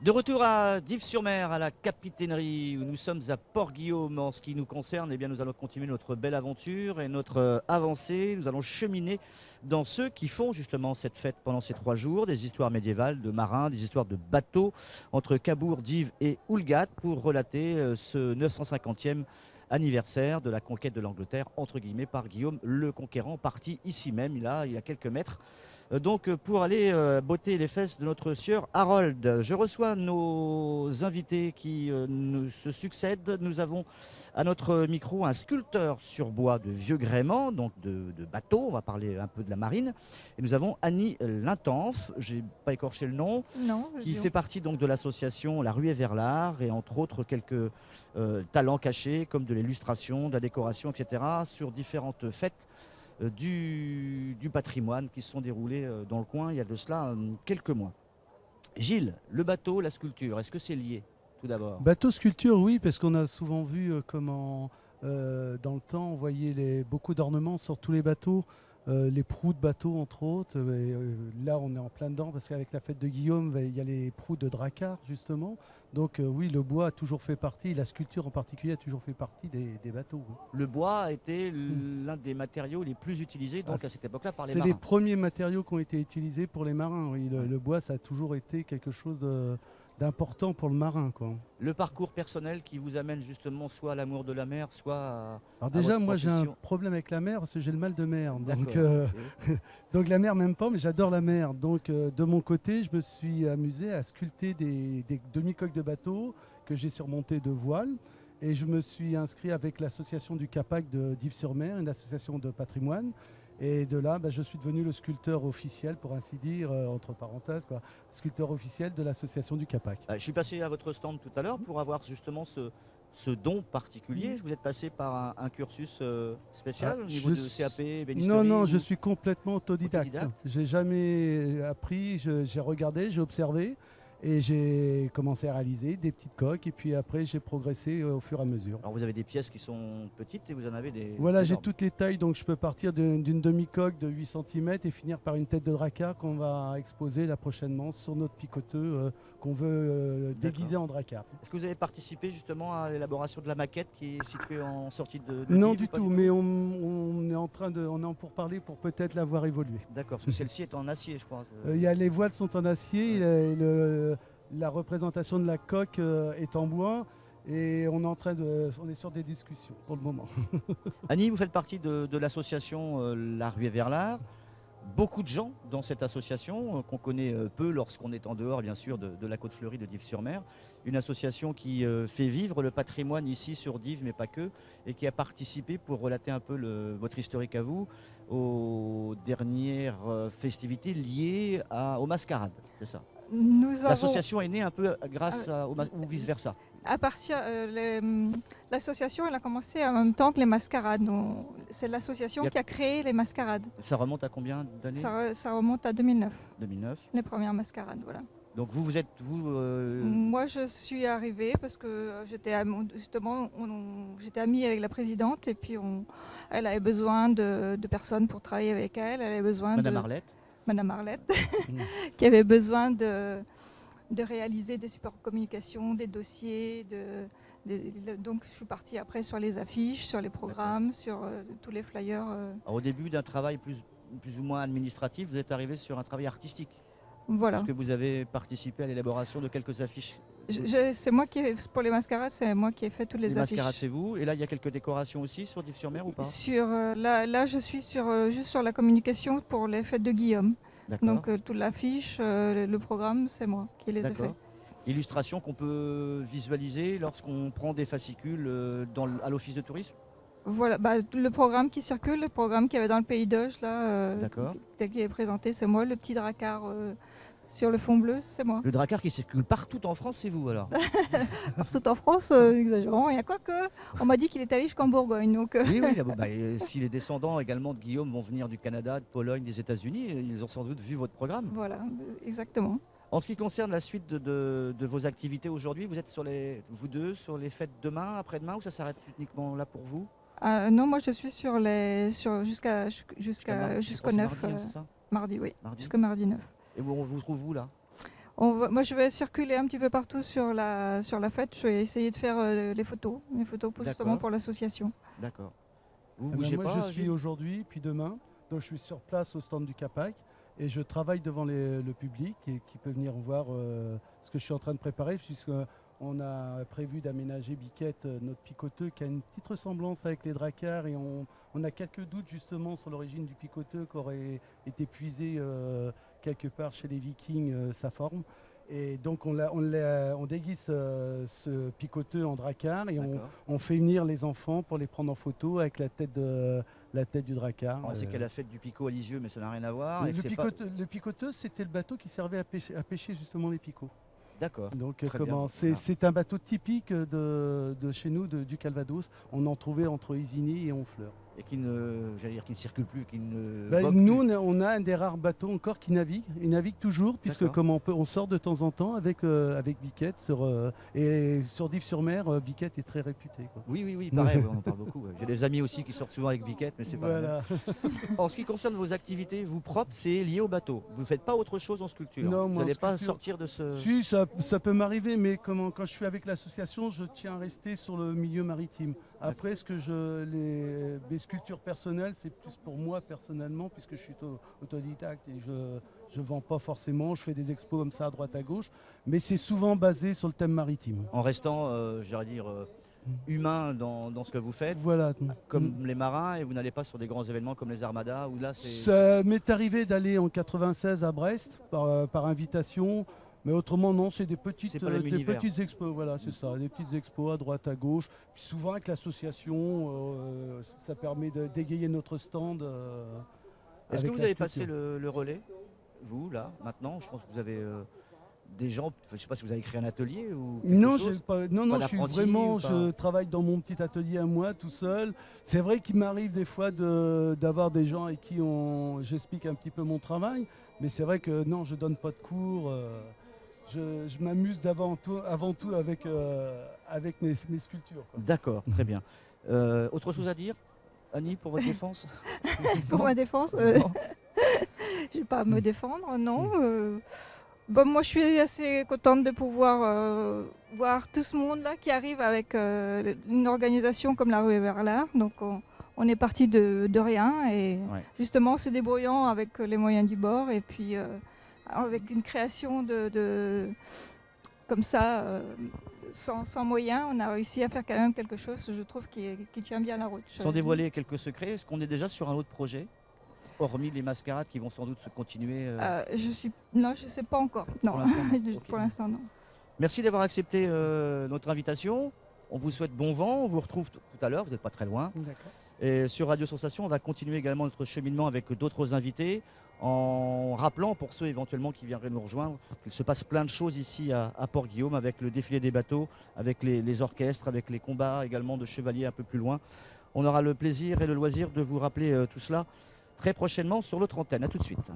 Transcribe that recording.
De retour à Dives-sur-Mer, à la capitainerie, où nous sommes à Port-Guillaume. En ce qui nous concerne, eh bien, nous allons continuer notre belle aventure et notre avancée. Nous allons cheminer dans ceux qui font justement cette fête pendant ces 3 jours, des histoires médiévales de marins, des histoires de bateaux entre Cabourg, Dives et Houlgat pour relater ce 950e anniversaire de la conquête de l'Angleterre, entre guillemets, par Guillaume le Conquérant, parti ici même, il y a quelques mètres. Donc pour aller botter les fesses de notre sieur Harold. Je reçois nos invités qui se succèdent. Nous avons à notre micro un sculpteur sur bois de vieux gréement, donc de bateau, on va parler un peu de la marine. Et nous avons Annie Lintanf, j'ai pas écorché le nom, Non, qui fait partie donc de l'association La Ruée vers l'Art et entre autres quelques talents cachés comme de l'illustration, de la décoration, etc. sur différentes fêtes du patrimoine qui se sont déroulés dans le coin il y a de cela quelques mois. Gilles, le bateau, la sculpture, est-ce que c'est lié tout d'abord? Bateau sculpture, oui, parce qu'on a souvent vu comment dans le temps on voyait beaucoup d'ornements sur tous les bateaux, les proues de bateaux entre autres. Là on est en plein dedans parce qu'avec la fête de Guillaume, il y a les proues de Drakkar justement. Donc oui, le bois a toujours fait partie, la sculpture en particulier a toujours fait partie des bateaux. Oui. Le bois a été l'un des matériaux les plus utilisés donc à cette époque-là par les marins. C'est les premiers matériaux qui ont été utilisés pour les marins. Oui. Le bois, ça a toujours été quelque chose d'important pour le marin, quoi. Le parcours personnel qui vous amène justement soit à l'amour de la mer, soit à Alors déjà, votre moi j'ai un profession. problème avec la mer parce que j'ai le mal de mer. Donc, Ok. donc la mer m'aime pas, mais j'adore la mer. Donc de mon côté, je me suis amusé à sculpter des demi-coques de bateau que j'ai surmontées de voiles. Et je me suis inscrit avec l'association du CAPAC de Dives-sur-Mer, une association de patrimoine. Et de là, je suis devenu le sculpteur officiel, pour ainsi dire, entre parenthèses, quoi, sculpteur officiel de l'association du CAPAC. Je suis passé à votre stand tout à l'heure pour avoir justement ce don particulier. Vous êtes passé par un cursus spécial au niveau de CAP, bénisterie? Non, je suis complètement autodidacte. Autodidacte. J'ai jamais appris, j'ai regardé, j'ai observé et j'ai commencé à réaliser des petites coques et puis après j'ai progressé au fur et à mesure. Alors vous avez des pièces qui sont petites et vous en avez des... Voilà, j'ai énormes. toutes les tailles, donc je peux partir d'une demi-coque de 8 cm et finir par une tête de Drakkar qu'on va exposer là prochainement sur notre picoteux qu'on veut déguiser en Drakkar. Est-ce que vous avez participé justement à l'élaboration de la maquette qui est située en sortie de Non Dives, du tout, mais on est en pourparlers pour peut-être la voir évoluer. D'accord, parce que celle-ci est en acier, je crois. Les voiles sont en acier, la représentation de la coque est en bois. Et on est sur des discussions pour le moment. Annie, vous faites partie de l'association La Ruée vers l'Art. Beaucoup de gens dans cette association qu'on connaît peu lorsqu'on est en dehors, bien sûr, de la côte fleurie de Dives-sur-Mer. Une association qui fait vivre le patrimoine ici sur Dives, mais pas que, et qui a participé, pour relater un peu votre historique à vous, aux dernières festivités liées aux mascarades, c'est ça? L'association est née un peu grâce ou vice-versa. L'association, elle a commencé en même temps que les mascarades. C'est l'association qui a créé les mascarades. Ça remonte à combien d'années? Ça remonte à 2009. 2009. Les premières mascarades, voilà. Donc Moi, je suis arrivée parce que j'étais amie avec la présidente et puis elle avait besoin de personnes pour travailler avec elle. Elle avait besoin Madame Arlette, qui avait besoin de réaliser des supports de communication, des dossiers. Donc je suis partie après sur les affiches, sur les programmes, sur tous les flyers. Alors, au début d'un travail plus ou moins administratif, vous êtes arrivé sur un travail artistique. Voilà. Parce que vous avez participé à l'élaboration de quelques affiches. C'est moi pour les mascarades, c'est moi qui ai fait toutes les affiches. Les mascarades, c'est vous. Et là, il y a quelques décorations aussi sur Dives-sur-Mer ou pas? Là, je suis juste sur la communication pour les fêtes de Guillaume. Donc toute l'affiche, le programme, c'est moi qui les ai fait. Illustration qu'on peut visualiser lorsqu'on prend des fascicules à l'office de tourisme? Voilà, le programme qui circule, le programme qu'il y avait dans le Pays d'Auge, là, tel qu'il est présenté, c'est moi. Le petit Drakkar sur le fond bleu, c'est moi. Le Drakkar qui circule partout en France, c'est vous alors? Partout en France, exagérons. Il y a quoi que on m'a dit qu'il est allé jusqu'en Bourgogne. Donc Oui, si les descendants également de Guillaume vont venir du Canada, de Pologne, des États-Unis, ils ont sans doute vu votre programme. Voilà, exactement. En ce qui concerne la suite de vos activités aujourd'hui, vous êtes vous deux sur les fêtes demain, après-demain, ou ça s'arrête uniquement là pour vous? Non, moi je suis jusqu'au 9. Mardi, c'est ça? Mardi, oui. Jusqu'au mardi 9. Et on vous trouve où là? Moi, je vais circuler un petit peu partout sur la fête. Je vais essayer de faire les photos justement pour l'association. D'accord. Vous bougez moi, pas, je suis aujourd'hui, puis demain. Donc, je suis sur place au stand du CAPAC et je travaille devant le public et qui peut venir voir ce que je suis en train de préparer, puisqu'on a prévu d'aménager Biquette, notre picoteux, qui a une petite ressemblance avec les dracars, et on a quelques doutes justement sur l'origine du picoteux qui aurait été puisé quelque part chez les Vikings, sa forme. Et donc on déguise ce picoteux en dracar et on fait venir les enfants pour les prendre en photo avec la tête du dracar. On sait qu'elle a fait du picot à Lisieux, mais ça n'a rien à voir. Le picoteux, c'était le bateau qui servait à pêcher justement les picots. D'accord. Donc c'est un bateau typique de chez nous, du Calvados. On en trouvait entre Isigny et Honfleur. Et qui ne circule plus, qui ne nous, on a un des rares bateaux encore qui navigue. Il navigue toujours, puisque comme on sort de temps en temps avec Biquette. Et sur Dives-sur-Mer, Biquette est très réputé. Oui, pareil, on en parle beaucoup. J'ai des amis aussi qui sortent souvent avec Biquette, mais c'est pas voilà. En ce qui concerne vos activités, vous propres, c'est lié au bateau. Vous ne faites pas autre chose en sculpture. Non, vous n'allez pas sortir de ce... Si, ça peut m'arriver, mais quand je suis avec l'association, je tiens à rester sur le milieu maritime. Après, les sculptures personnelles, c'est plus pour moi personnellement, puisque je suis autodidacte et je ne vends pas forcément. Je fais des expos comme ça à droite à gauche, mais c'est souvent basé sur le thème maritime. En restant, humain dans ce que vous faites, voilà. Comme les marins, et vous n'allez pas sur des grands événements comme les Armadas, où là c'est... Ça m'est arrivé d'aller en 96 à Brest par invitation. Mais autrement, non, c'est des petites expos, voilà, c'est ça, des petites expos à droite, à gauche. Puis souvent avec l'association, ça permet d'égayer notre stand. Est-ce que vous avez passé le relais, vous, là, maintenant? Je pense que vous avez des gens, je ne sais pas si vous avez créé un atelier ou non, je travaille dans mon petit atelier à moi, tout seul. C'est vrai qu'il m'arrive des fois d'avoir des gens avec qui j'explique un petit peu mon travail, mais c'est vrai que non, je ne donne pas de cours. Je m'amuse avant tout avec mes sculptures. D'accord, très bien. Autre chose à dire, Annie, pour votre défense? Pour ma défense, je ne vais pas me défendre, non. Moi, je suis assez contente de pouvoir voir tout ce monde-là qui arrive avec une organisation comme la Rue vers l'Art. Donc, on est parti de rien et justement, se débrouillant avec les moyens du bord et puis avec une création comme ça, sans moyens, on a réussi à faire quand même quelque chose, je trouve, qui tient bien la route. Sans dévoiler quelques secrets, est-ce qu'on est déjà sur un autre projet, hormis les mascarades qui vont sans doute se continuer Non, je ne sais pas encore. Non, pour l'instant, non. Merci d'avoir accepté notre invitation. On vous souhaite bon vent. On vous retrouve tout à l'heure. Vous n'êtes pas très loin. Et sur Radio Sensation, on va continuer également notre cheminement avec d'autres invités, en rappelant pour ceux éventuellement qui viendraient nous rejoindre qu'il se passe plein de choses ici à Port-Guillaume, avec le défilé des bateaux, avec les orchestres, avec les combats également de chevaliers un peu plus loin. On aura le plaisir et le loisir de vous rappeler tout cela très prochainement sur l'autre antenne. A tout de suite.